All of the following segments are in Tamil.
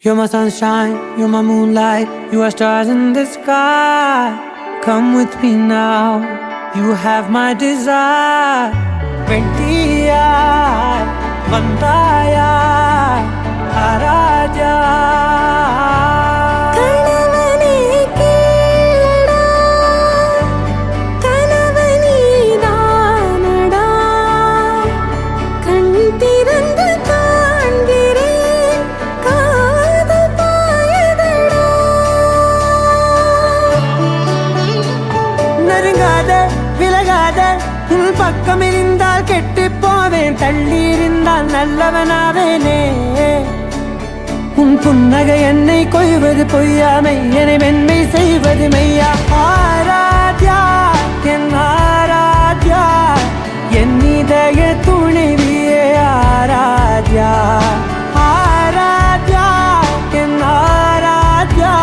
You're my sunshine, you're my moonlight, you are stars in the sky. Come with me now, you have my desire. Vendiya, vandaya, araja. பக்கம் இருந்தால் கெட்டு போவேன், தள்ளி இருந்தால் நல்லவனாவேனே. உன் புன்னகை என்னை கொய்வது பொய்யாமை, என்னை மென்மை செய்வது மெய்யா. ஆராத்யா என் ஆராத்யா, என் இதய துணைவியே ஆராத்யா. ஆராத்யா என் Aradhya,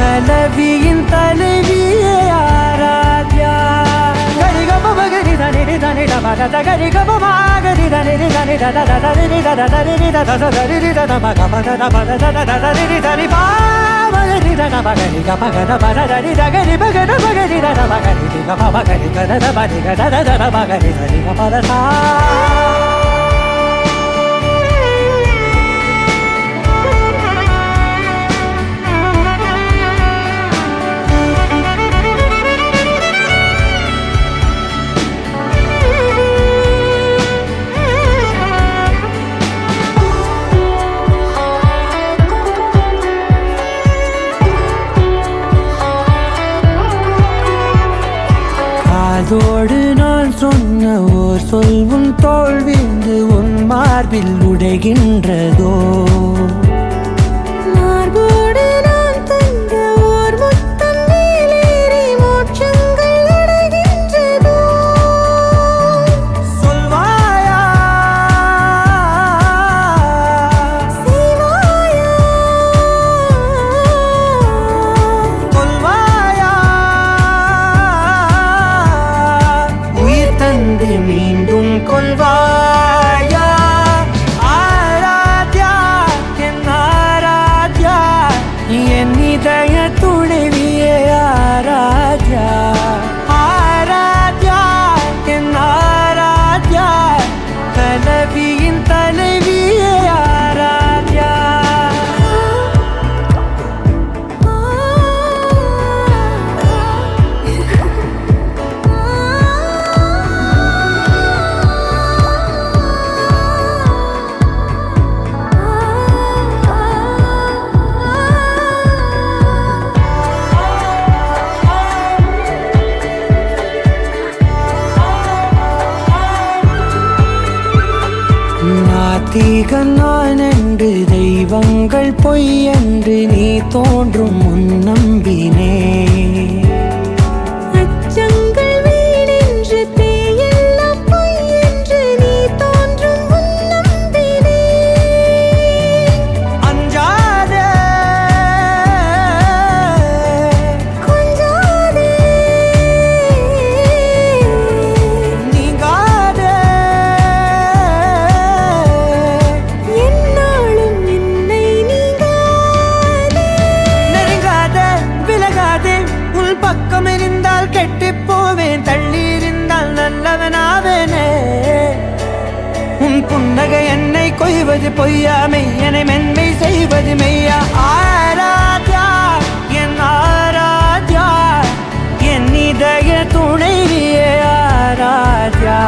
கலவியின் தலைவியே Aradhya. Gari ga ma ga ri da ni da ni da da da da ri da da da ri da da da da ri da da ma ga ma da da ba da da da da ri da ri ba ma ga ri da na ba ga ri ga ma ga da ba da da ri da ga ri ba ga da ba ga ri da da ba ga ri ga ma ba ga ri ga da da ba ri ga da da da ba ga ri da ri ga ma da sa. அதோடு நான் சொன்ன ஓர் சொல் உன் தோள் வீழ்ந்து உன் மார்பில் உடைகின்றதோ. மார்போடு நான் தந்த ஓர் முத்தம் மேலேறி மோட்சங்கள் அடைகின்றதோ. சொல்வாயா செய்வாயா, கொல்வாயா மீண்டும் கொள்வாயா. ஆராத்யா என் ஆராத்யா, என் இதய துணைவியே ஆராத்யா. ஆராத்யா என் ஆராத்யா, கலவியின் தலைவியே ஆராத்யா. நாத்திகன் நான் என்று தெய்வங்கள் பொய் என்று நீ தோன்றும் முன் நம்பினே. அச்சங்கள் வீணென்று தேயெல்லாம் பொய் என்று நீ தோன்றும் முன் நம்பினே. அஞ்சாதே கொஞ்சாதே நீங்காதே, பக்கம் இருந்தால் கெட்டு போவேன், தள்ளி இருந்தால் நல்லவனாவேனே. உன் புன்னகை என்னை கொய்வது பொய்யாமை, என்னை மென்மை செய்வது மெய்யா. ஆராத்யா என் ஆராத்யா, என் இதய துணைவியே ஆராத்யா.